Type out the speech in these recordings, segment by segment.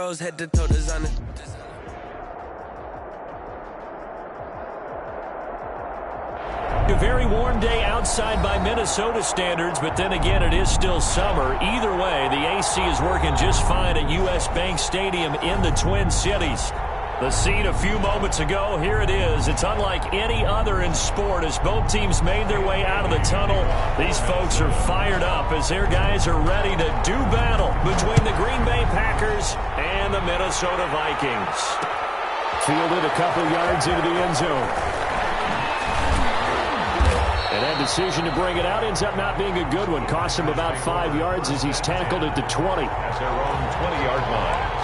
rose, head to toe designer. A very warm day outside by Minnesota standards, but then again, it is still summer. Either way, the AC is working just fine at U.S. Bank Stadium in the Twin Cities. The scene a few moments ago, here it is. It's unlike any other in sport as both teams made their way out of the tunnel. These folks are fired up as their guys are ready to do battle between the Green Bay Packers and the Minnesota Vikings. Fielded a couple yards into the end zone. And that decision to bring it out ends up not being a good one. Cost him about 5 yards as he's tackled at the 20. That's their own 20-yard line.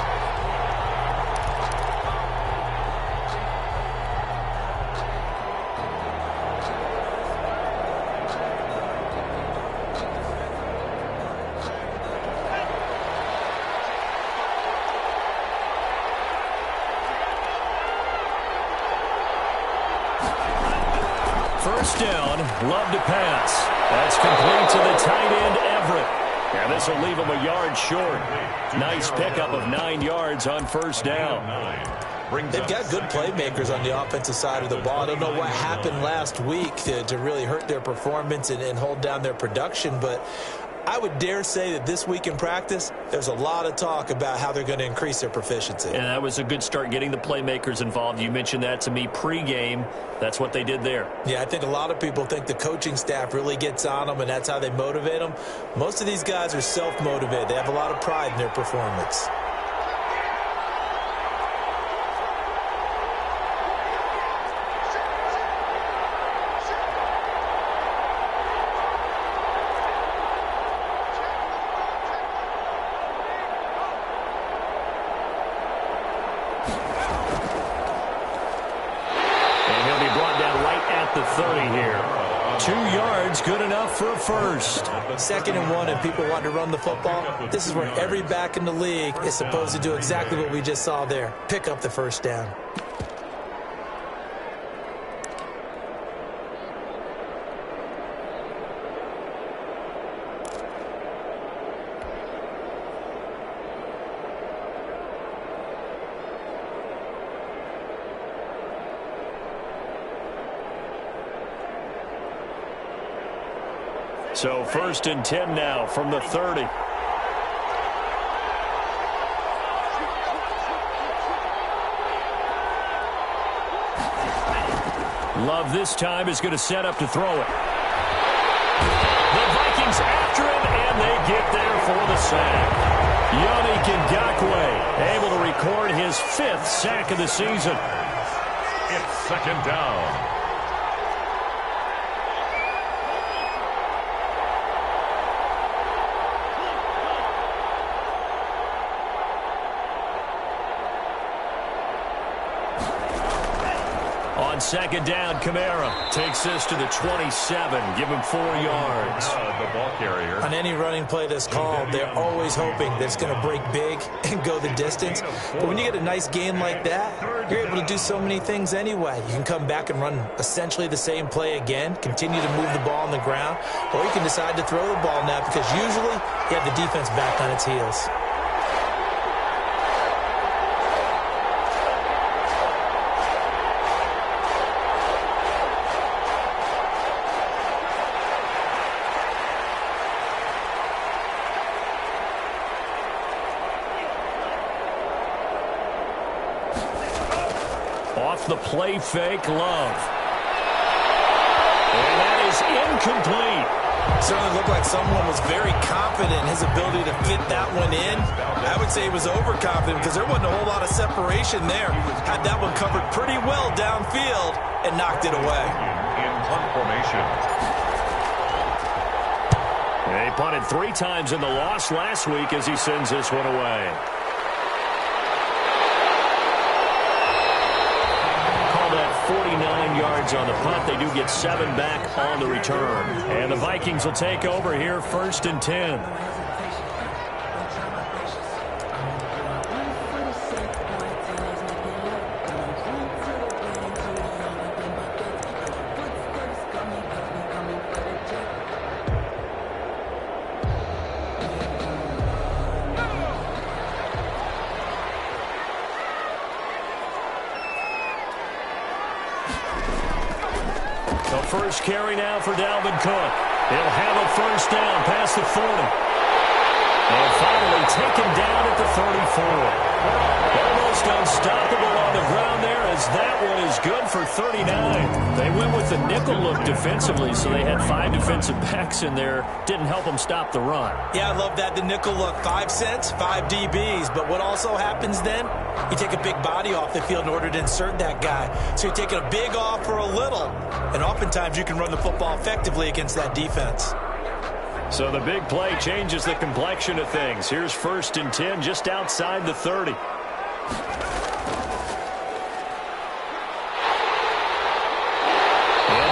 First down, Love to pass. That's complete to the tight end, Everett. And this will leave him a yard short. Nice pickup of 9 yards on first down. They've got good playmakers on the offensive side of the ball. I don't know what happened last week to really hurt their performance and hold down their production, but I would dare say that this week in practice, there's a lot of talk about how they're going to increase their proficiency. And that was a good start getting the playmakers involved. You mentioned that to me pregame. That's what they did there. Yeah, I think a lot of people think the coaching staff really gets on them, and that's how they motivate them. Most of these guys are self-motivated. They have a lot of pride in their performance. The 30 here. 2 yards, good enough for a first. 2nd and 1, and people want to run the football. This is where every back in the league is supposed to do exactly what we just saw there. Pick up the first down. So 1st and 10 now from the 30. Love this time is going to set up to throw it. The Vikings after him, and they get there for the sack. Yannick Ngakoue able to record his 5th sack of the season. It's 2nd down. On 2nd down, Kamara takes this to the 27. Give him 4 yards. The ball carrier. On any running play that's called, they're always hoping that it's going to break big and go the distance. But when you get a nice game like that, you're able to do so many things anyway. You can come back and run essentially the same play again, continue to move the ball on the ground, or you can decide to throw the ball now because usually you have the defense back on its heels. Off the play fake, Love. And that is incomplete. Certainly looked like someone was very confident in his ability to fit that one in. I would say he was overconfident because there wasn't a whole lot of separation there. Had that one covered pretty well downfield and knocked it away. In punt formation. They punted 3 times in the loss last week as he sends this one away. Call that 49 yards on the punt. They do get 7 back on the return. And the Vikings will take over here 1st and 10. first carry now for Dalvin Cook. He'll have a first down past the 40. And finally taken down at the 34. Almost unstoppable on the ground there, as that one is good for 39. They went with the nickel look defensively, so they had 5 defensive backs in there. Didn't help them stop the run. Yeah, I love that, the nickel look. 5 cents, 5 DBs. But what also happens then, you take a big body off the field in order to insert that guy. So you're taking a big off for a little. And oftentimes you can run the football effectively against that defense. So the big play changes the complexion of things. Here's 1st and 10 just outside the 30. And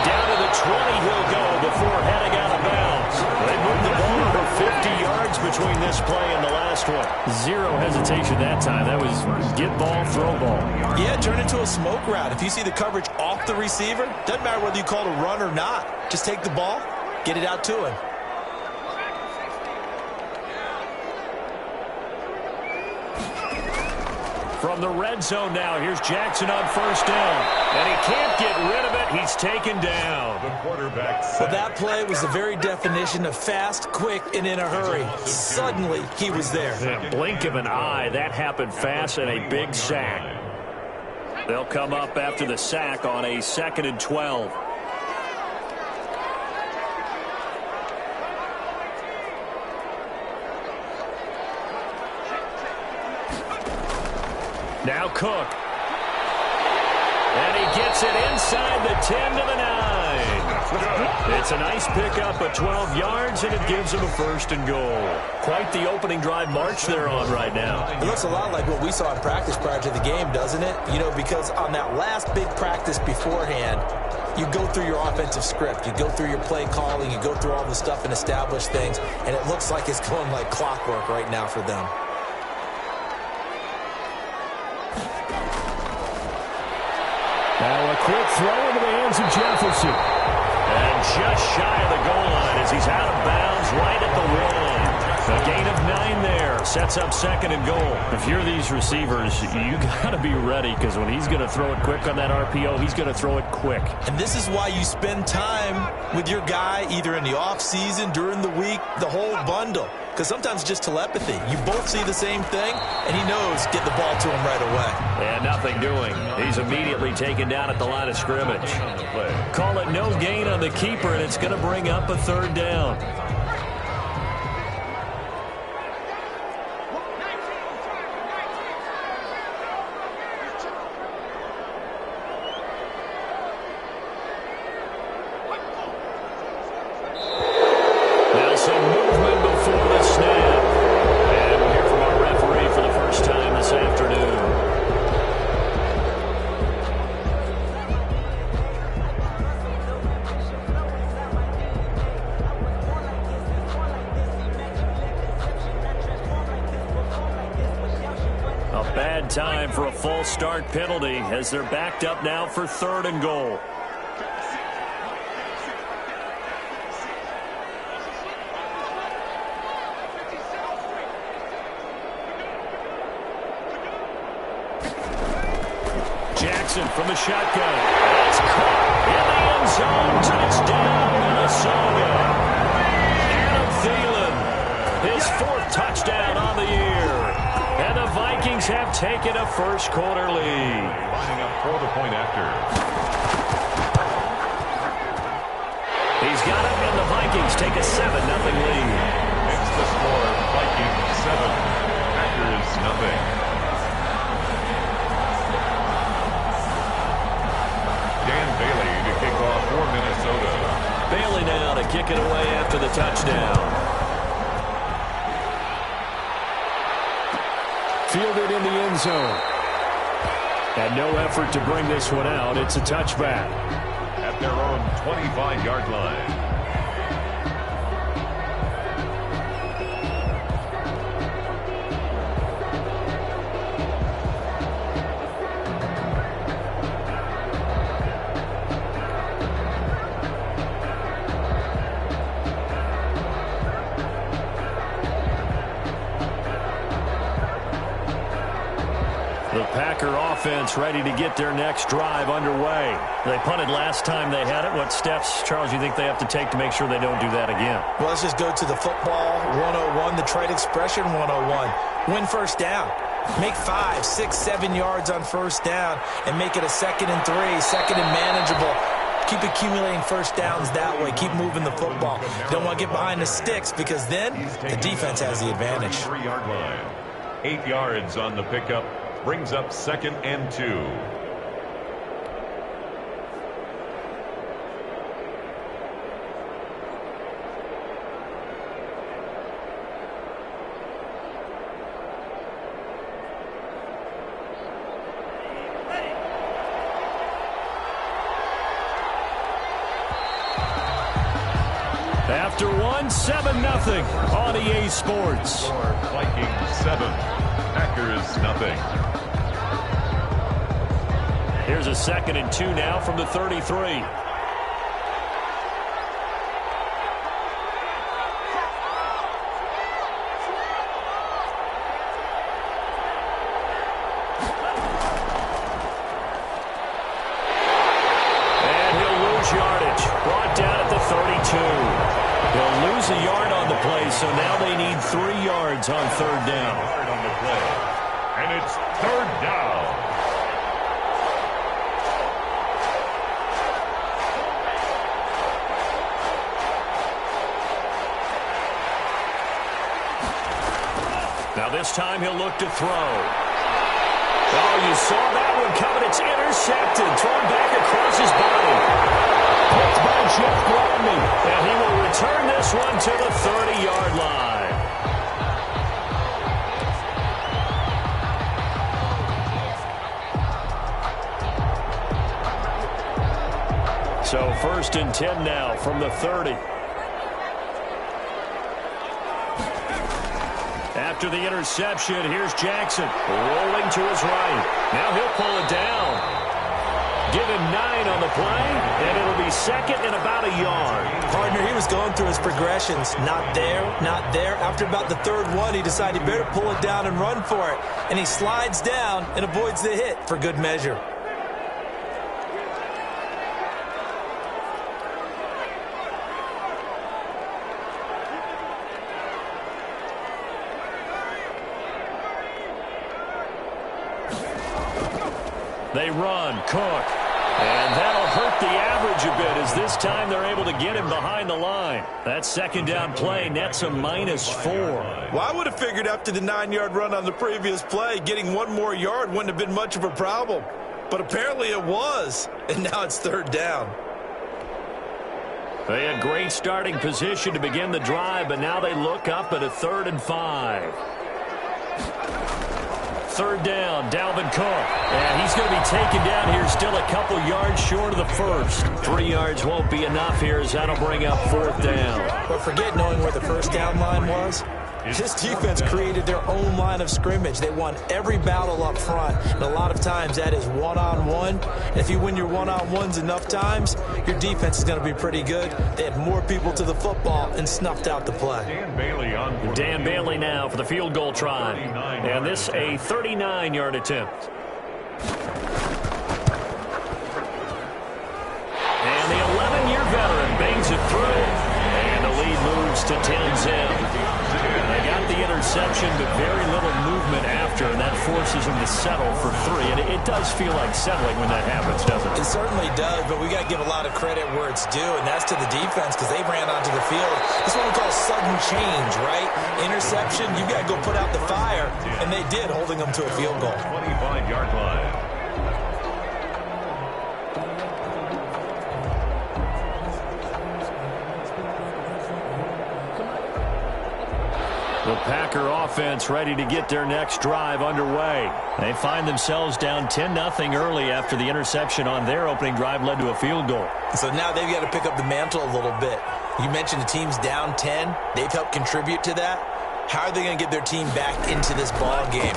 down to the 20 he'll go before heading out of bounds. They moved the ball over 50 yards between this play and the last one. Zero hesitation that time. That was get ball, throw ball. Yeah, turn into a smoke route. If you see the coverage off the receiver, doesn't matter whether you call it a run or not. Just take the ball, get it out to him. From the red zone now, here's Jackson on first down. And he can't get rid of it. He's taken down. The quarterback sack. Well, that play was the very definition of fast, quick, and in a hurry. Suddenly, he was there. In a blink of an eye, that happened fast, and a big sack. They'll come up after the sack on a 2nd and 12. Now Cook. And he gets it inside the 10 to the 9. It's a nice pickup of 12 yards, and it gives him a 1st and goal. Quite the opening drive march they're on right now. It looks a lot like what we saw in practice prior to the game, doesn't it? You know, because on that last big practice beforehand, you go through your offensive script. You go through your play calling. You go through all the stuff and establish things. And it looks like it's going like clockwork right now for them. Now a quick throw into the hands of Jefferson. And just shy of the goal line as he's out of bounds right at the 1. A gain of 9 there. Sets up 2nd and goal. If you're these receivers, you got to be ready, because when he's going to throw it quick on that RPO, he's going to throw it quick. And this is why you spend time with your guy either in the offseason, during the week, the whole bundle. Because sometimes just telepathy. You both see the same thing, and he knows get the ball to him right away. And nothing doing. He's immediately taken down at the line of scrimmage. Call it no gain on the keeper, and it's going to bring up a 3rd down. Now some movement before the snap. And we'll hear from our referee for the first time this afternoon. A bad time for a false start penalty as they're backed up now for 3rd and goal. Jackson from the shotgun. It's caught in the end zone. Touchdown, Minnesota. Adam Thielen, his 4th touchdown on the year. And the Vikings have taken a first-quarter lead. Lining up for the point after. He's got it, and the Vikings take a 7-0 lead. It's the score. Vikings 7. Packers nothing. Bailey to kick off for Minnesota. Bailey now to kick it away after the touchdown. Fielded in the end zone. And no effort to bring this one out. It's a touchback. At their own 25-yard line. The Packer offense ready to get their next drive underway. They punted last time they had it. What steps, Charles, you think they have to take to make sure they don't do that again? Well, let's just go to the football 101, the trite expression 101. Win first down. Make 5, 6, 7 yards on first down and make it a 2nd and 3, 2nd and manageable. Keep accumulating first downs that way. Keep moving the football. Don't want to get behind the sticks because then the defense has the advantage. 3-yard line. 8 yards on the pickup. Brings up 2nd and 2. After 7-0 on EA Sports. Vikings 7, Packers nothing. Here's a 2nd and 2 now from the 33. And he'll lose yardage. Brought down at the 32. He'll lose a yard on the play, so now they need 3 yards on 3rd down. On the play. And it's 3rd down. Now this time he'll look to throw. Oh, you saw that one coming. It's intercepted. Thrown back across his body. Picked by Jeff Gladney. And he will return this one to the 30-yard line. So 1st and 10 now from the 30. After the interception, here's Jackson rolling to his right. Now he'll pull it down. Give him 9 on the play, and it'll be 2nd and about a yard. Partner, he was going through his progressions. Not there, not there. After about the 3rd one, he decided he better pull it down and run for it. And he slides down and avoids the hit for good measure. They run, Cook. And that'll hurt the average a bit as this time they're able to get him behind the line. That 2nd down play nets a -4. Well, I would have figured after the 9-yard run on the previous play, getting 1 more yard wouldn't have been much of a problem. But apparently it was, and now it's 3rd down. They had great starting position to begin the drive, but now they look up at a 3rd and 5. 3rd down, Dalvin Cook. And he's going to be taken down here, still a couple yards short of the 1st. 3 yards won't be enough here as that'll bring up 4th down. But forget knowing where the 1st down line was. This defense created their own line of scrimmage. They won every battle up front, and a lot of times that is one-on-one. And if you win your one-on-ones enough times, your defense is going to be pretty good. They had more people to the football and snuffed out the play. Dan Bailey now for the field goal try. And this a 39-yard attempt. And the 11-year veteran bangs it through. And the lead moves to 10-0. They got the interception, but very little movement after, and that forces them to settle for 3. And it does feel like settling when that happens, doesn't it? It certainly does, but we got to give a lot of credit where it's due, and that's to the defense because they ran onto the field. This is what we call sudden change, right? Interception, you got to go put out the fire, and they did, holding them to a field goal. 25-yard line. The Packer offense ready to get their next drive underway. They find themselves down 10-0 early after the interception on their opening drive led to a field goal. So now they've got to pick up the mantle a little bit. You mentioned the team's down 10. They've helped contribute to that. How are they going to get their team back into this ball game?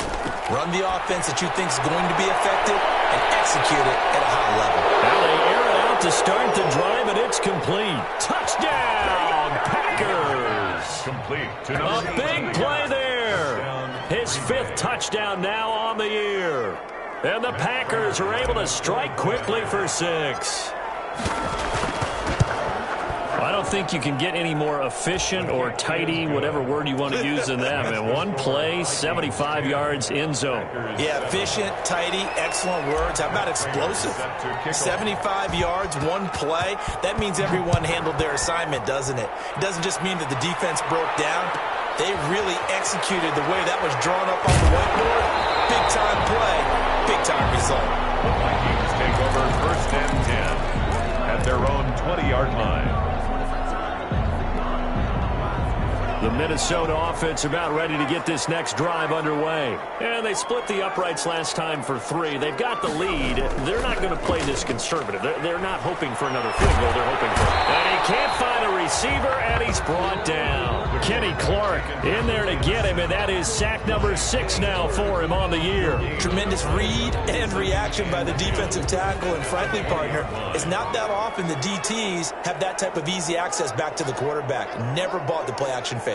Run the offense that you think is going to be effective and execute it at a high level. Now they air it out to start the drive, and it's complete. Touchdown, Packers! Complete to A big play there. His 5th touchdown now on the year. And the Packers are able to strike quickly for 6. I don't think you can get any more efficient or tidy, whatever word you want to use in that. Man, one play, 75 yards, end zone. Yeah, efficient, tidy, excellent words. How about explosive? 75 yards, one play. That means everyone handled their assignment, doesn't it? It doesn't just mean that the defense broke down. They really executed the way that was drawn up on the whiteboard. Big-time play, big-time result. The Vikings take over 1st and 10 at their own 20-yard line. The Minnesota offense about ready to get this next drive underway. And they split the uprights last time for 3. They've got the lead. They're not going to play this conservative. They're not hoping for another field goal. They're hoping for... And he can't find a receiver, and he's brought down. Kenny Clark in there to get him, and that is sack number 6 now for him on the year. Tremendous read and reaction by the defensive tackle, and frankly, partner, it's not that often the DTs have that type of easy access back to the quarterback. Never bought the play-action fake.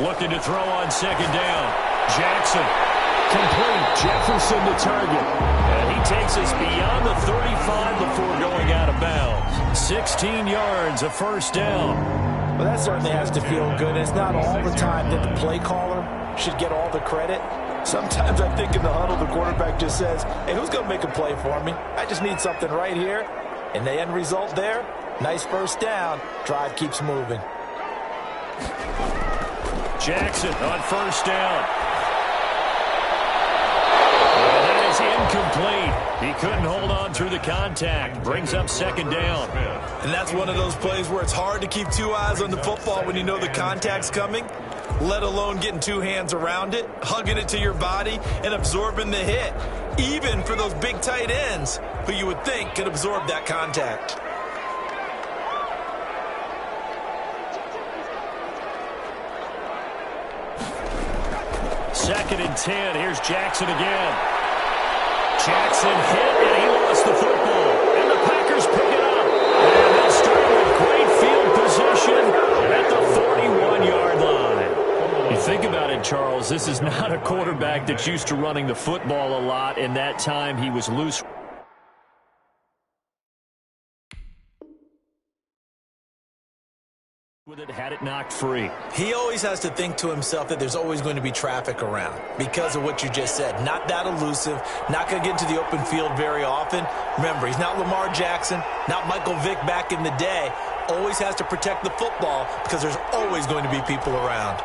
Looking to throw on 2nd down. Jackson. Complete. Jefferson the target. And he takes us beyond the 35 before going out of bounds. 16 yards, a 1st down. Well, that certainly has to feel good. It's not all the time that the play caller should get all the credit. Sometimes I think in the huddle, the quarterback just says, hey, who's going to make a play for me? I just need something right here. And the end result there, nice 1st down. Drive keeps moving. Jackson on 1st down. And that is incomplete. He couldn't hold on through the contact. Brings up 2nd down. And that's one of those plays where it's hard to keep 2 eyes on the football when you know the contact's coming, let alone getting 2 hands around it, hugging it to your body, and absorbing the hit, even for those big tight ends who you would think could absorb that contact. Second and 10. Here's Jackson again. Jackson hit, and he lost the football. And the Packers pick it up. And they'll start with great field position at the 41-yard line. You think about it, Charles. This is not a quarterback that's used to running the football a lot. In that time, he was loose. With it, had it knocked free. He always has to think to himself that there's always going to be traffic around because of what you just said. Not that elusive, not going to get into the open field very often. Remember, he's not Lamar Jackson, not Michael Vick back in the day. Always has to protect the football because there's always going to be people around.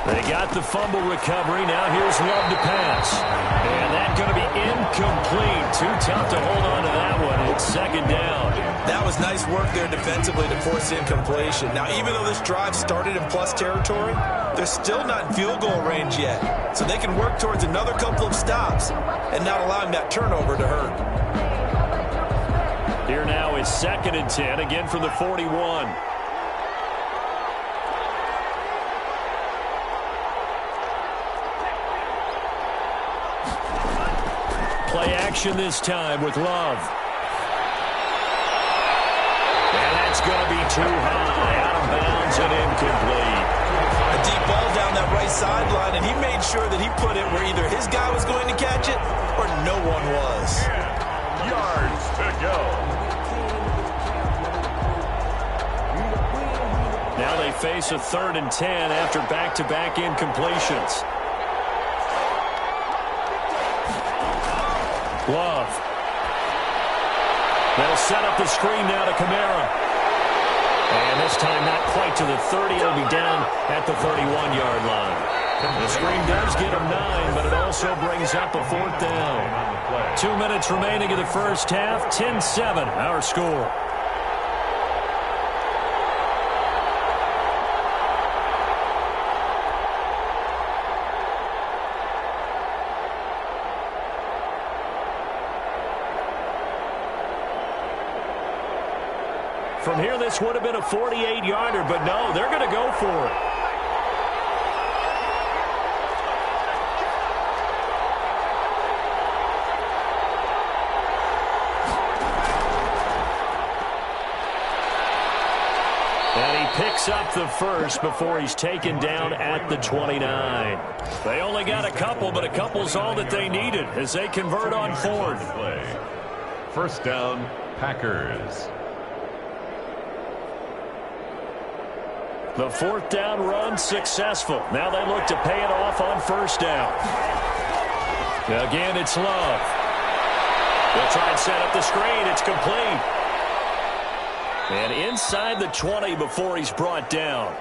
They got the fumble recovery. Now here's Love to pass. And that's going to be incomplete. Too tough to hold on to that one. It's 2nd down. That was nice work there defensively to force incompletion. Now, even though this drive started in plus territory, they're still not in field goal range yet. So they can work towards another couple of stops and not allowing that turnover to hurt. Here now is 2nd and 10, again from the 41. Play action this time with Love. And that's going to be too high, out of bounds and incomplete. A deep ball down that right sideline, and he made sure that he put it where either his guy was going to catch it or no one was. 10 yards to go. Now they face a 3rd and 10 after back-to-back incompletions. Love. They'll set up the screen now to Kamara. And this time not quite to the 30. It'll be down at the 31-yard line. The screen does get him 9, but it also brings up a 4th down. 2 minutes remaining in the first half. 10-7, our score. From here, this would have been a 48-yarder, but no, they're going to go for it. picks up the first before he's taken down at the 29. They only got a couple, but a couple's all that they needed as they convert on fourth. First down, Packers. The fourth down run successful. Now they look to pay it off on first down. Again, it's Love. They'll try and set up the screen. It's complete. And inside the 20 before he's brought down.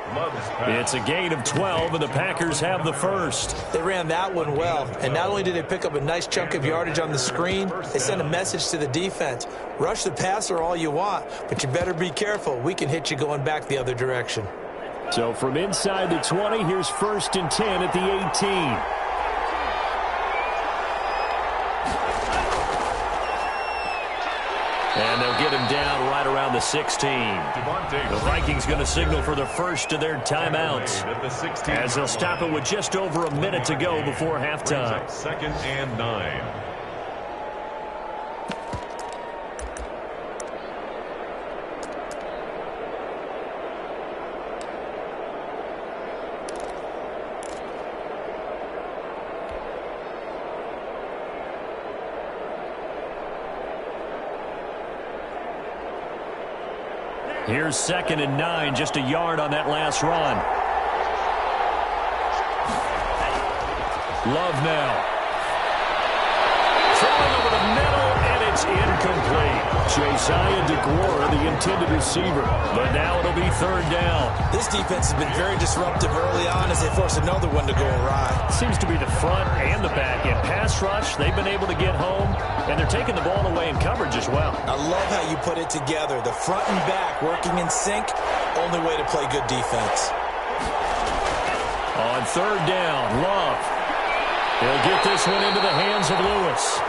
It's a gain of 12, and the Packers have the first. They ran that one well, and not only did they pick up a nice chunk of yardage on the screen, they sent a message to the defense. Rush the passer all you want, but you better be careful. We can hit you going back the other direction. So from inside the 20, here's 1st and 10 at the 18. And they'll get him down right around the 16. The Vikings going to signal for the first of their timeouts as they'll stop it with just over a minute to go before halftime. 2nd and 9. Here's 2nd and 9, just a yard on that last run. Love now. Throwing over the middle, and it's incomplete. Josiah DeGuara, the intended receiver. But now it'll be 3rd down. This defense has been very disruptive early on as they force another one to go awry. Seems to be the front and the back. In pass rush, they've been able to get home, and they're taking the ball away in coverage as well. I love how you put it together. The front and back working in sync, only way to play good defense. On 3rd down, Love. He'll get this one into the hands of Lewis.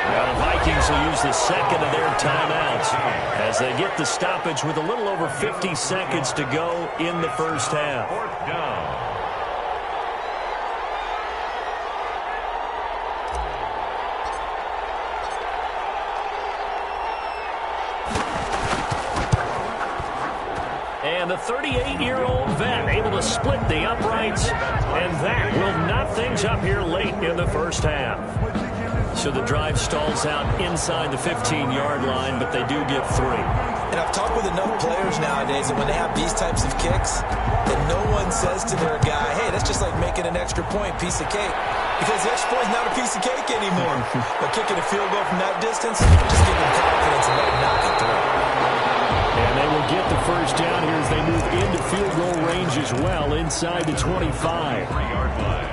Now the Vikings will use the second of their timeouts as they get the stoppage with a little over 50 seconds to go in the first half. 4th down. And the 38-year-old vet able to split the uprights, and that will knot things up here late in the first half. So the drive stalls out inside the 15-yard line, but they do get 3. And I've talked with enough players nowadays that when they have these types of kicks, that no one says to their guy, hey, that's just like making an extra point, piece of cake. Because the extra point is not a piece of cake anymore. But kicking a field goal from that distance, just give them confidence and let them knock it through. And they will get the first down here as they move into field goal range as well inside the 25. 3-yard line.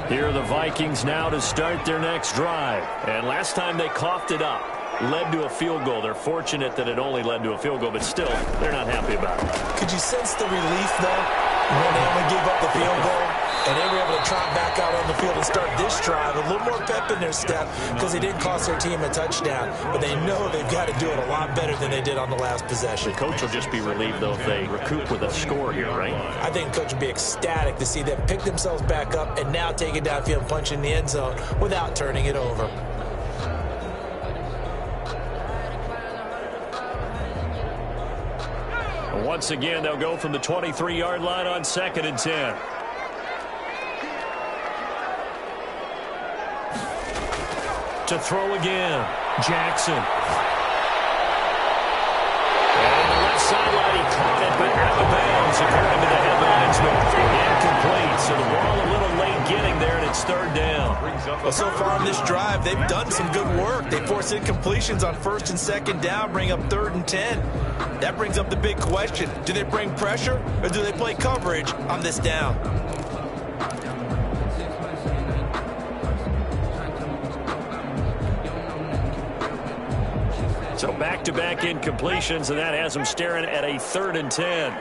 Here are the Vikings now to start their next drive. And last time they coughed it up, led to a field goal. They're fortunate that it only led to a field goal, but still, they're not happy about it. Could you sense the relief, though, when they only gave up the field goal? And they were able to trot back out on the field and start this drive. A little more pep in their step because they didn't cost their team a touchdown. But they know they've got to do it a lot better than they did on the last possession. The coach will just be relieved, though, if they recoup with a score here, right? I think the coach would be ecstatic to see them pick themselves back up and now take it downfield and punch in the end zone without turning it over. Once again, they'll go from the 23-yard line on 2nd and 10. To throw again, Jackson. And on the left sideline, he caught it, but out of bounds, according to the headlines. Incomplete, so the ball a little late getting there, and it's 3rd down. Well, so far on this drive, they've done some good work. They force incompletions on 1st and 2nd down, bring up 3rd and 10. That brings up the big question. Do they bring pressure, or do they play coverage on this down? So back-to-back incompletions, and that has them staring at a 3rd and 10.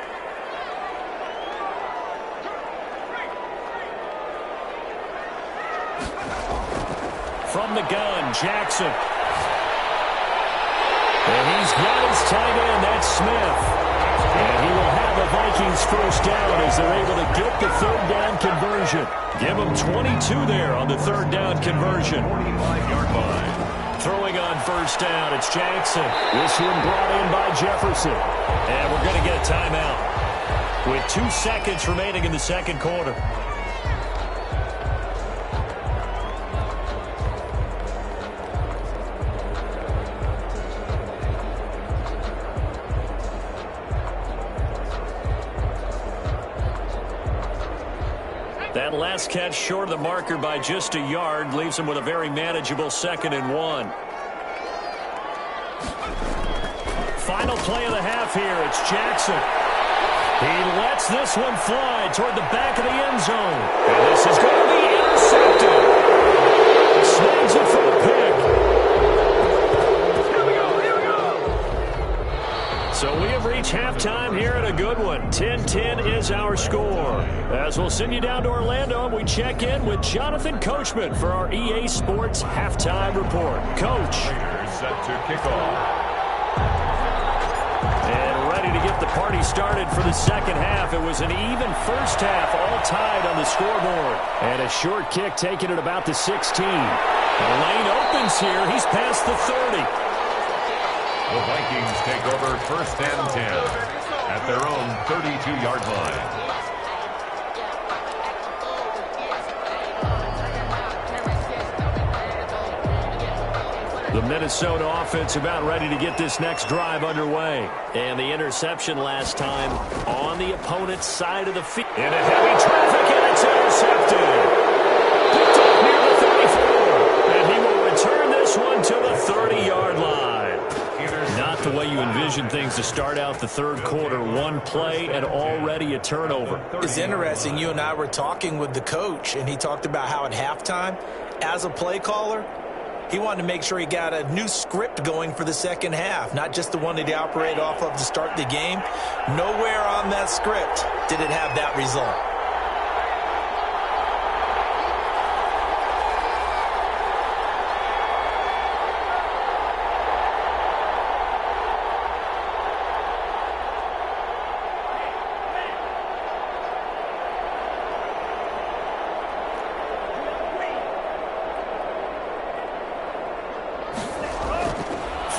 From the gun, Jackson. And he's got his tight end, that's Smith. And he will have a Vikings first down as they're able to get the third down conversion. Give them 22 there on the third down conversion. 45-yard line. Throwing on first down, it's Jackson. This one brought in by Jefferson. And we're going to get a timeout with 2 seconds remaining in the second quarter. That last catch short of the marker by just a yard leaves him with a very manageable 2nd and 1. Final play of the half here. It's Jackson. He lets this one fly toward the back of the end zone. And this is going to be intercepted. Snags it for a pick. So we have reached halftime here at a good one. 10-10 is our score. As we'll send you down to Orlando, and we check in with Jonathan Coachman for our EA Sports Halftime Report. Coach. Raiders set to kick off. And ready to get the party started for the second half. It was an even first half, all tied on the scoreboard. And a short kick taken at about the 16. The lane opens here. He's past the 30. The Vikings take over 1st and 10 at their own 32-yard line. The Minnesota offense about ready to get this next drive underway. And the interception last time on the opponent's side of the field. In a heavy traffic, and it's intercepted. Picked up near the 34. And he will return this one to the 30-yard line. Not the way you envision things to start out the third quarter. One play and already a turnover. It's interesting. You and I were talking with the coach, and he talked about how at halftime, as a play caller, he wanted to make sure he got a new script going for the second half, not just the one that he operated off of to start the game. Nowhere on that script did it have that result.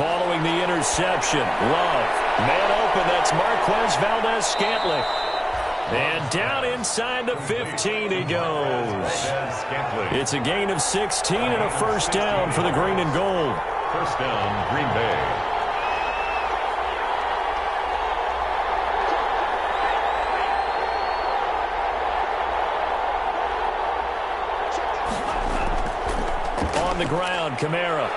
Following the interception, Love. Man open, that's Marquez Valdez-Scantling. And down inside the 15 he goes. It's a gain of 16 and a first down for the green and gold. First down, Green Bay. On the ground, Kamara.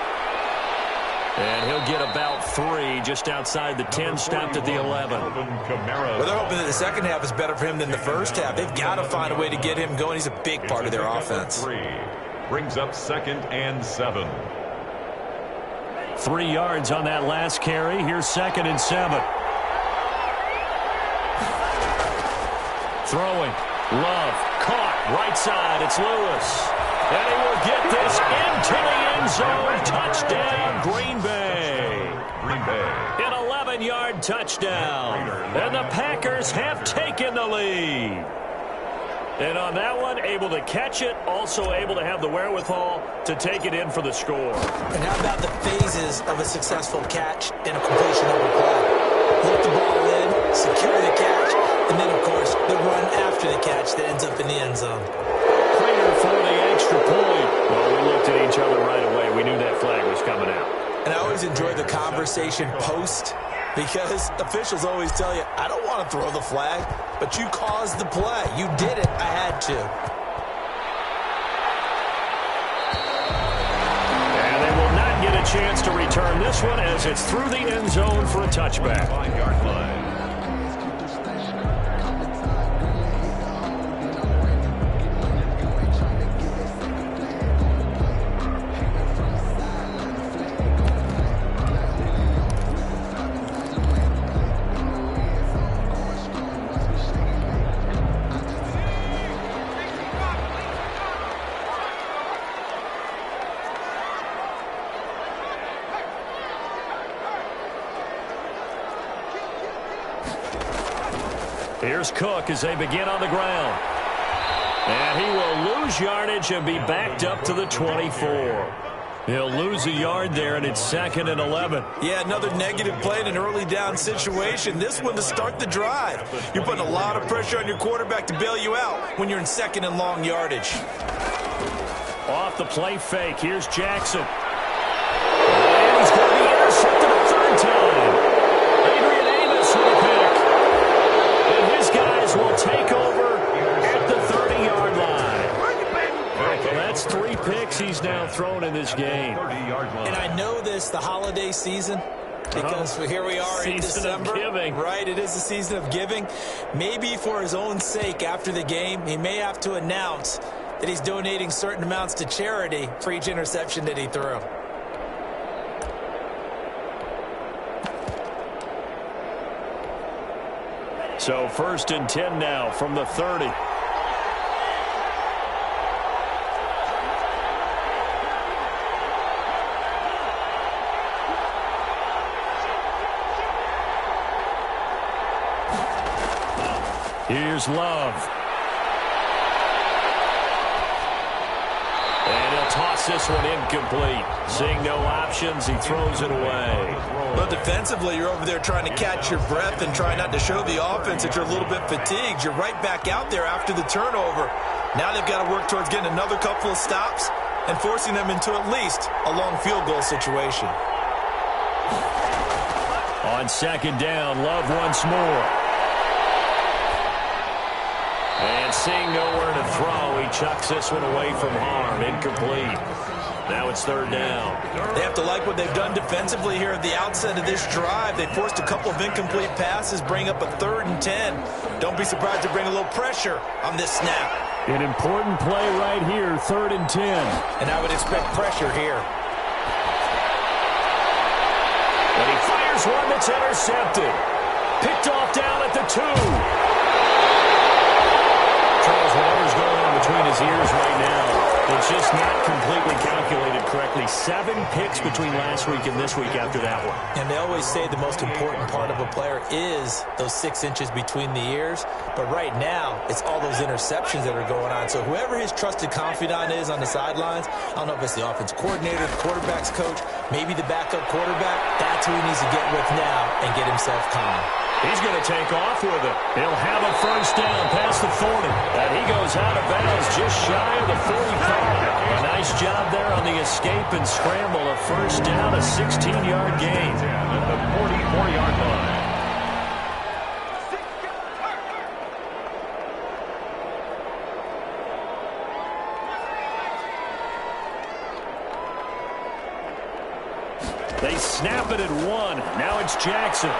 And he'll get about 3 just outside the 10, stopped at the 11. Well, they're hoping that the second half is better for him than the first half. They've got to find a way to get him going. He's a big part of their offense. 3 brings up 2nd and 7. 3 yards on that last carry. Here's 2nd and 7. Throwing. Love. Caught. Right side. It's Lewis. And he will get this into the end zone. Touchdown, Green Bay. Green Bay. An 11-yard touchdown. And the Packers have taken the lead. And on that one, able to catch it, also able to have the wherewithal to take it in for the score. And how about the phases of a successful catch and a completion of a play? Lift the ball in, secure the catch, and then, of course, the run after the catch that ends up in the end zone. Prater for the extra point. Well, we looked at each other right away. We knew that flag was coming out. And I always enjoy the conversation post, because officials always tell you, I don't want to throw the flag, but you caused the play. You did it. I had to. And they will not get a chance to return this one as it's through the end zone for a touchback. 5-yard line. Here's Cook as they begin on the ground. And he will lose yardage and be backed up to the 24. He'll lose a yard there, and it's 2nd and 11. Yeah, another negative play in an early down situation. This one to start the drive. You're putting a lot of pressure on your quarterback to bail you out when you're in 2nd and long yardage. Off the play fake, here's Jackson. And he's going to be intercepted a 3rd time. Adrian Amos with a pick. And his guys will take over at the 30-yard line. So that's 3 picks he's now thrown in this game. And I know this, the holiday season, because here we are in December. Season of giving. Right, it is the season of giving. Maybe for his own sake after the game, he may have to announce that he's donating certain amounts to charity for each interception that he threw. So 1st and 10 now from the 30. Here's Love. And he'll toss this one incomplete. Seeing no options, he throws it away. Well, defensively, you're over there trying to catch your breath and try not to show the offense that you're a little bit fatigued. You're right back out there after the turnover. Now they've got to work towards getting another couple of stops and forcing them into at least a long field goal situation. On 2nd down, Love once more. And seeing nowhere to throw, he chucks this one away from harm. Incomplete. Now it's 3rd down. They have to like what they've done defensively here at the outset of this drive. They forced a couple of incomplete passes, bring up a 3rd and 10. Don't be surprised to bring a little pressure on this snap. An important play right here, 3rd and 10. And I would expect pressure here. And he fires one that's intercepted. Picked off down at the 2. Charles, whatever's going on between his ears right now, it's just not completely calculated correctly. 7 picks between last week and this week after that one. And they always say the most important part of a player is those 6 inches between the ears. But right now, it's all those interceptions that are going on. So whoever his trusted confidant is on the sidelines, I don't know if it's the offense coordinator, the quarterback's coach, maybe the backup quarterback, that's who he needs to get with now and get himself calm. He's going to take off with it. He'll have a 1st down past the 40. And he goes out of bounds just shy of the 45. A nice job there on the escape and scramble. A 1st down, a 16-yard gain. At the 44-yard line. They snap it at 1. Now it's Jackson.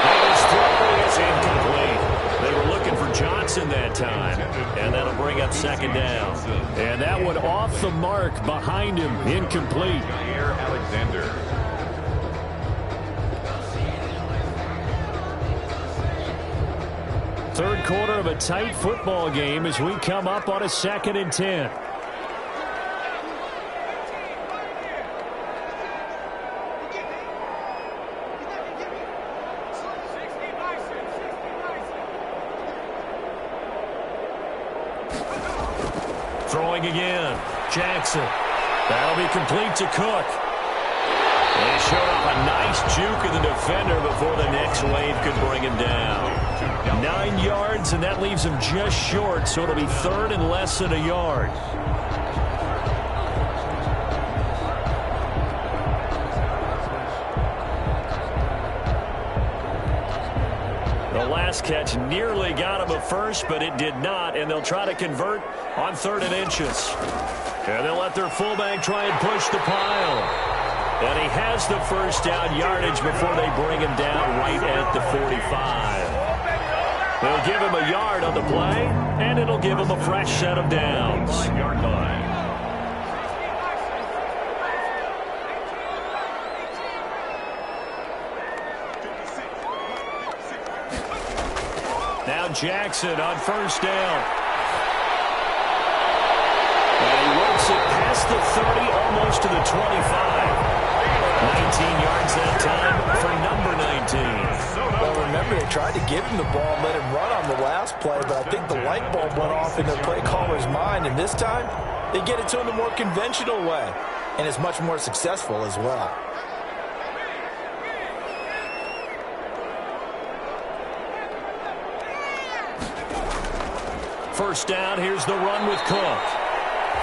And his throw is incomplete. They were looking for Johnson that time. And that'll bring up 2nd down. And that one off the mark behind him. Incomplete. Alexander. Third quarter of a tight football game as we come up on a 2nd and 10. Throwing again. Jackson. That'll be complete to Cook. And he showed up a nice juke of the defender before the next wave could bring him down. 9 yards, and that leaves him just short, so it'll be 3rd and less than a yard. The last catch nearly got him a first, but it did not, and they'll try to convert on 3rd and inches. And they'll let their fullback try and push the pile. And he has the 1st down yardage before they bring him down right at the 45. They'll give him a yard on the play, and it'll give him a fresh set of downs. 5-yard line. Now Jackson on 1st down. And he works it past the 30, almost to the 25. yards that time for number 19. Well, remember, they tried to give him the ball and let him run on the last play, but I think the light bulb went off in the play caller's mind, and this time they get it to him the more conventional way, and it's much more successful as well. First down, here's the run with Cook.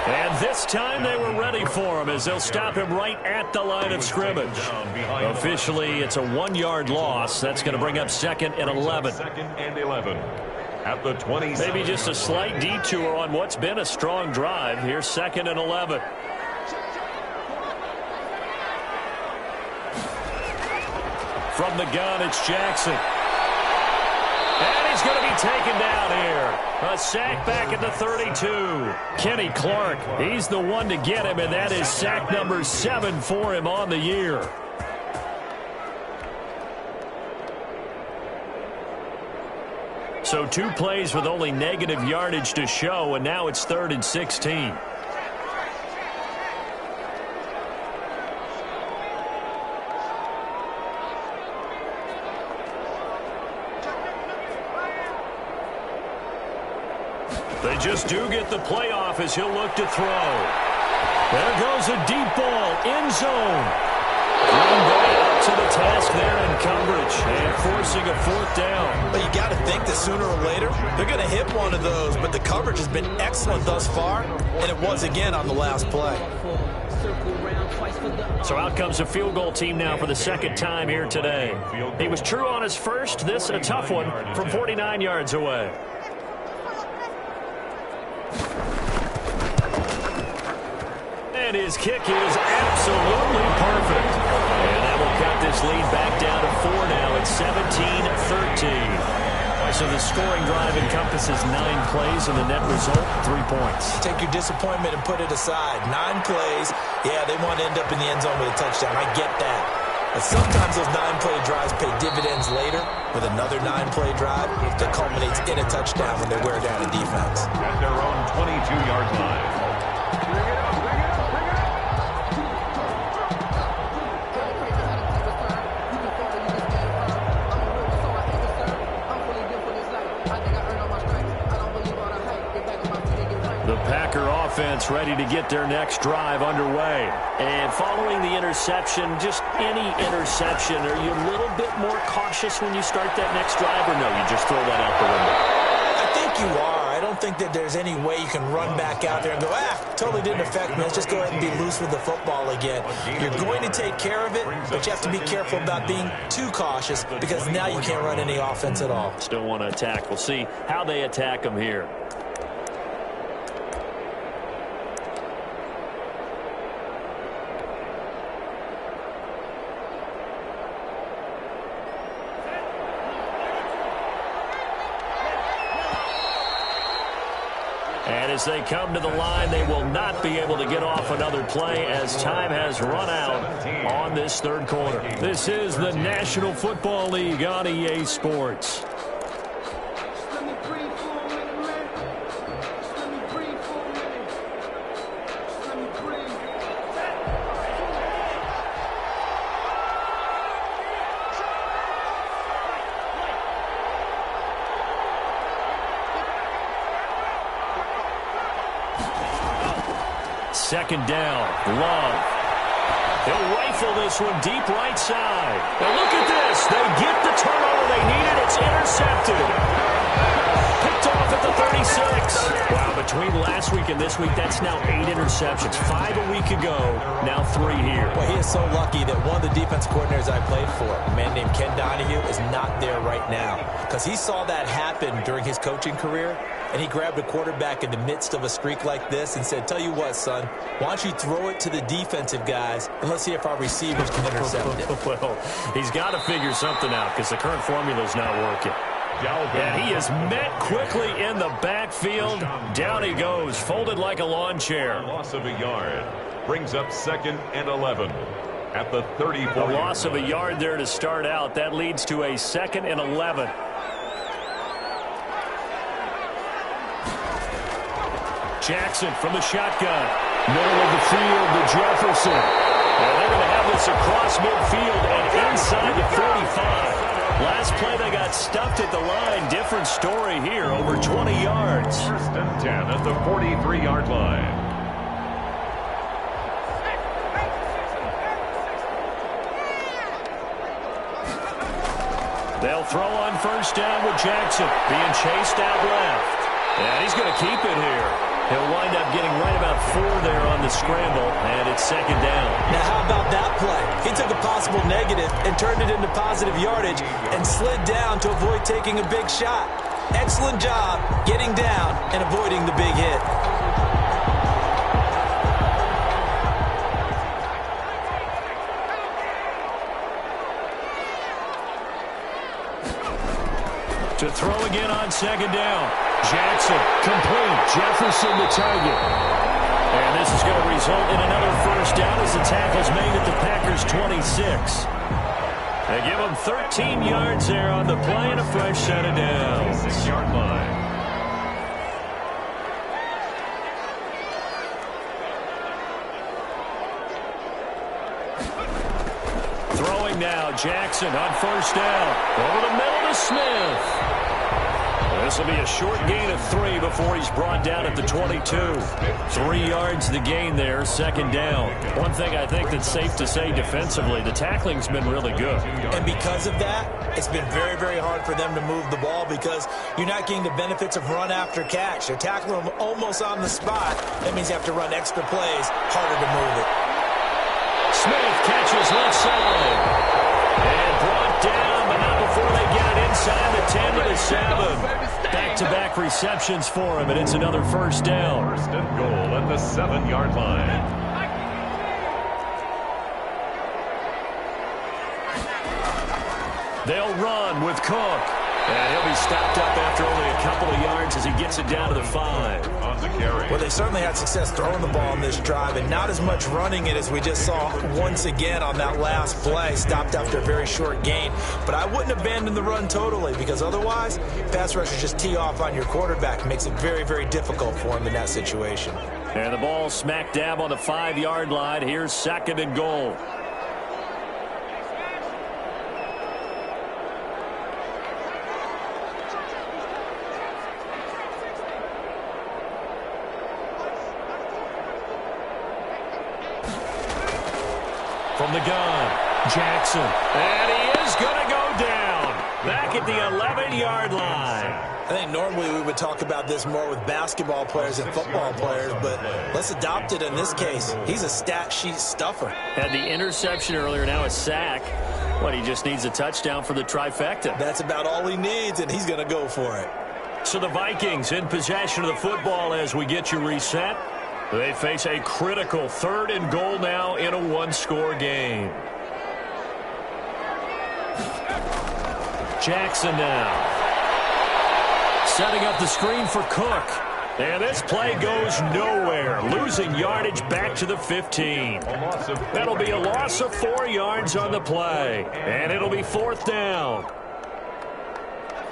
And this time they were ready for him as they'll stop him right at the line of scrimmage. Officially, it's a 1-yard loss. That's going to bring up 2nd and 11. Second and 11 at the 20. Maybe just a slight detour on what's been a strong drive. Here's 2nd and 11. From the gun, it's Jackson. And he's going to be taken down here. A sack back at the 32. Kenny Clark, he's the one to get him, and that is sack number 7 for him on the year. So 2 plays with only negative yardage to show, and now it's 3rd and 16. They just do get the playoff as he'll look to throw. There goes a deep ball, end zone. Green Bay up to the task there in coverage and forcing a 4th down. But you got to think that sooner or later they're going to hit one of those, but the coverage has been excellent thus far, and it was again on the last play. So out comes a field goal team now for the 2nd time here today. He was true on his first. This a tough one from 49 yards away. And his kick is absolutely perfect. And that will cut this lead back down to 4 now. It's 17-13. So the scoring drive encompasses 9 plays, and the net result, 3 points. Take your disappointment and put it aside. 9 plays. Yeah, they want to end up in the end zone with a touchdown. I get that. But sometimes those 9-play drives pay dividends later with another 9-play drive that culminates in a touchdown when they wear down a defense. At their own 22-yard line. The Packer offense ready to get their next drive underway. And following the interception, just any interception, are you a little bit more cautious when you start that next drive, or no, you just throw that out the window? I think you are. I don't think that there's any way you can run back out there and go, totally didn't affect me. Let's just go ahead and be loose with the football again. You're going to take care of it, but you have to be careful about being too cautious because now you can't run any offense at all. Still want to attack. We'll see how they attack them here. And as they come to the line, they will not be able to get off another play as time has run out on this 3rd quarter. This is the National Football League on EA Sports. Second down, Love. They'll rifle this one deep right side. Now look at this. They get the turnover they needed. It's intercepted. Picked off at the 36. Wow, between last week and this week, that's now 8 interceptions. 5 a week ago, now 3 here. Well, he is so lucky that one of the defense coordinators I played for, a man named Ken Donahue, is not there right now because he saw that happen during his coaching career, and he grabbed a quarterback in the midst of a streak like this and said, tell you what, son, why don't you throw it to the defensive guys, and let's see if our receivers can intercept it. Well, he's got to figure something out because the current formula is not working. And he is met quickly in the backfield. Down he goes, folded like a lawn chair. Loss of a yard brings up 2nd and 11 at the 34. A loss of a yard there to start out. That leads to a 2nd and 11. Jackson from the shotgun. Middle of the field to Jefferson. And they're going to have this across midfield and inside the 45. Last play, they got stuffed at the line. Different story here, over 20 yards. First and 10 at the 43-yard line. They'll throw on first down with Jackson being chased out left. And he's going to keep it here. He'll wind up getting right about 4 there on the scramble, and it's second down. Now, how about that play? He took a possible negative and turned it into positive yardage and slid down to avoid taking a big shot. Excellent job getting down and avoiding the big hit. To throw again on second down. Jackson, complete. Jefferson the target. And this is going to result in another first down as the tackle's made at the Packers' 26. They give them 13 yards there on the play and a fresh set of downs. 6-yard line. Throwing now, Jackson on first down. Over the middle to Smith. This will be a short gain of 3 before he's brought down at the 22. 3 yards the gain there, second down. One thing I think that's safe to say defensively, the tackling's been really good. And because of that, it's been very, very hard for them to move the ball because you're not getting the benefits of run after catch. They're tackling them almost on the spot. That means you have to run extra plays, harder to move it. Smith catches left side. And brought down, but not before they get it inside the 10 to the 7. Back-to-back receptions for him, and it's another first down. First and goal at the 7-yard line. They'll run with Cook. And he'll be stopped up after only a couple of yards as he gets it down to the 5. On the carry. Well, they certainly had success throwing the ball in this drive and not as much running it as we just saw once again on that last play. Stopped after a very short gain. But I wouldn't abandon the run totally because otherwise, pass rushers just tee off on your quarterback. It makes it very, very difficult for him in that situation. And the ball smack dab on the 5-yard line. Here's second and goal. From the gun, Jackson. And he is going to go down. Back at the 11-yard line. I think normally we would talk about this more with basketball players and football players, but let's adopt it in this case. He's a stat sheet stuffer. Had the interception earlier, now a sack. What, he just needs a touchdown for the trifecta. That's about all he needs, and he's going to go for it. So the Vikings in possession of the football as we get you reset. They face a critical 3rd and goal now in a 1-score game. Jackson now. Setting up the screen for Cook. And this play goes nowhere. Losing yardage back to the 15. That'll be a loss of 4 yards on the play. And it'll be 4th down.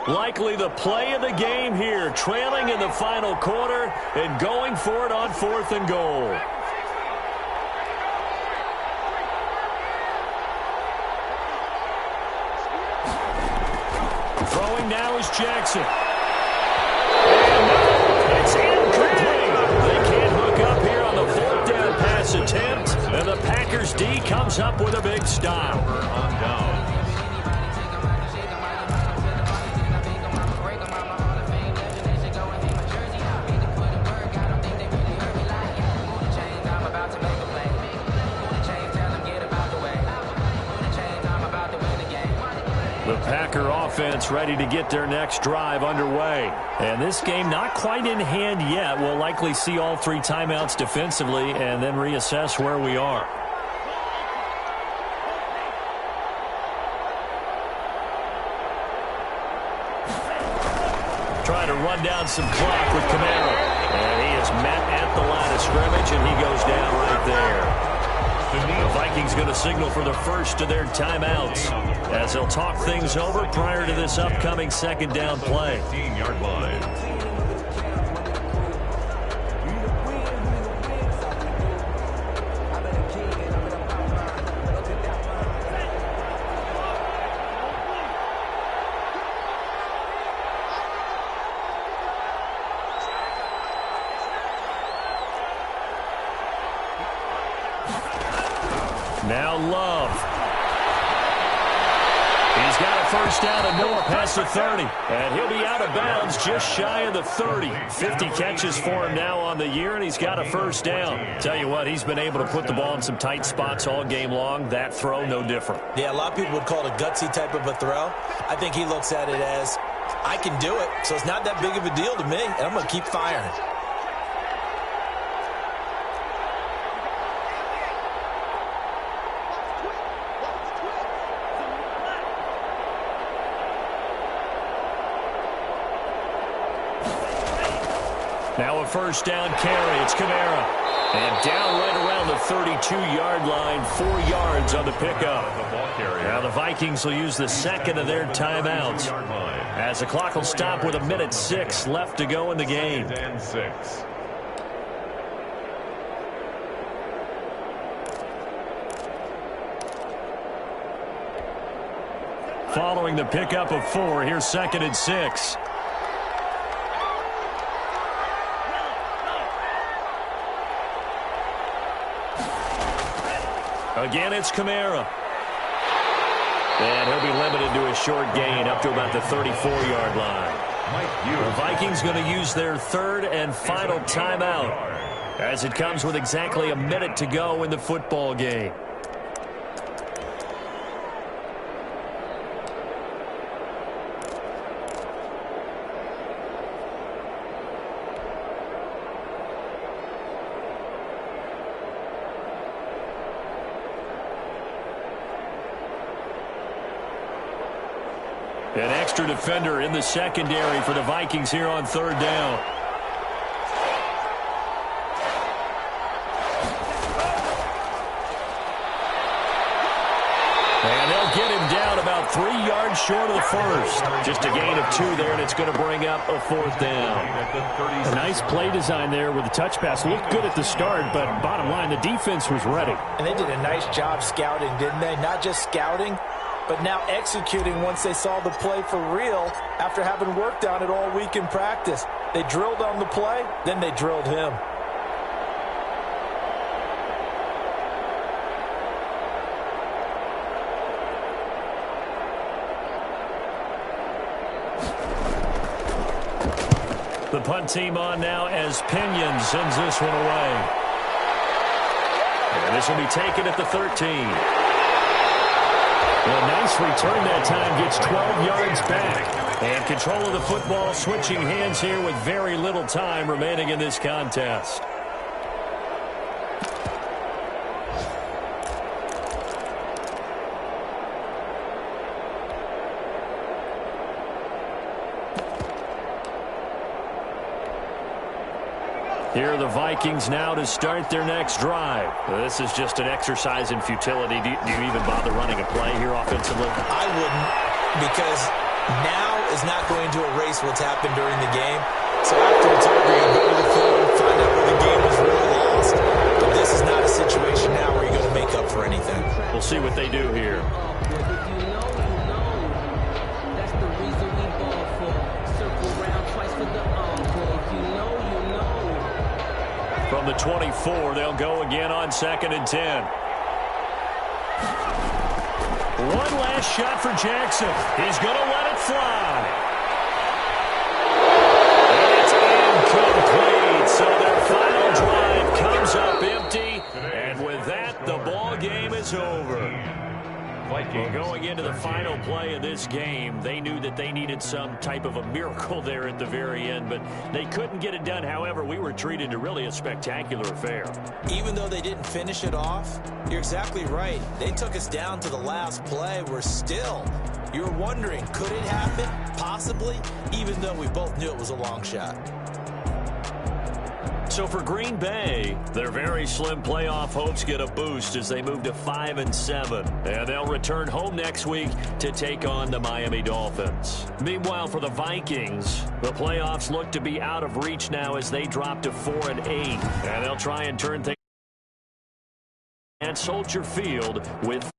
Likely the play of the game here, trailing in the final quarter and going for it on 4th and goal. Throwing now is Jackson. And it's incomplete. They can't hook up here on the 4th down pass attempt, and the Packers D comes up with a big stop. On down. The Packer offense ready to get their next drive underway. And this game not quite in hand yet. We'll likely see all 3 timeouts defensively and then reassess where we are. Trying to run down some clock with Camaro. And he is met at the line of scrimmage, and he goes down right there. The Vikings going to signal for the first of their timeouts as they'll talk things over prior to this upcoming 2nd down play. 15-yard line. Now Love. He's got a first down and more past the 30. And he'll be out of bounds just shy of the 30. 50 catches for him now on the year, and he's got a first down. Tell you what, he's been able to put the ball in some tight spots all game long. That throw, no different. Yeah, a lot of people would call it a gutsy type of a throw. I think he looks at it as, I can do it, so it's not that big of a deal to me, and I'm going to keep firing. Now a first down carry. It's Kamara. And down right around the 32-yard line, 4 yards on the pickup. Now the Vikings will use the second of their timeouts, as the clock will stop with 1:06 left to go in the game. Following the pickup of 4, here's 2nd and 6. Again, it's Kamara. And he'll be limited to a short gain up to about the 34-yard line. The Vikings going to use their third and final timeout, as it comes with exactly a minute to go in the football game. An extra defender in the secondary for the Vikings here on 3rd down. And they'll get him down about 3 yards short of the first. Just a gain of 2 there, and it's going to bring up a 4th down. A nice play design there with the touch pass. Looked good at the start, but bottom line, the defense was ready. And they did a nice job scouting, didn't they? Not just scouting, but now executing once they saw the play for real after having worked on it all week in practice. They drilled on the play, then they drilled him. The punt team on now as Pinion sends this one away. And this will be taken at the 13. Well, nice return that time. Gets 12 yards back. And control of the football, switching hands here with very little time remaining in this contest. Here are the Vikings now to start their next drive. This is just an exercise in futility. Do you even bother running a play here offensively? I wouldn't, because now is not going to erase what's happened during the game. So after it's over, you go to the field, find out where the game was really lost. But this is not a situation now where you're going to make up for anything. We'll see what they do here. From the 24, they'll go again on 2nd and 10. One last shot for Jackson. He's going to let it fly. And it's incomplete. So their final drive comes up empty. And with that, the ball game is over. Well, going into the final play of this game, they knew that they needed some type of a miracle there at the very end, but they couldn't get it done. However, we were treated to really a spectacular affair. Even though they didn't finish it off, you're exactly right. They took us down to the last play. You were wondering, could it happen? Possibly, even though we both knew it was a long shot. So for Green Bay, their very slim playoff hopes get a boost as they move to 5-7. And they'll return home next week to take on the Miami Dolphins. Meanwhile, for the Vikings, the playoffs look to be out of reach now as they drop to 4-8. And they'll try and turn things at Soldier Field with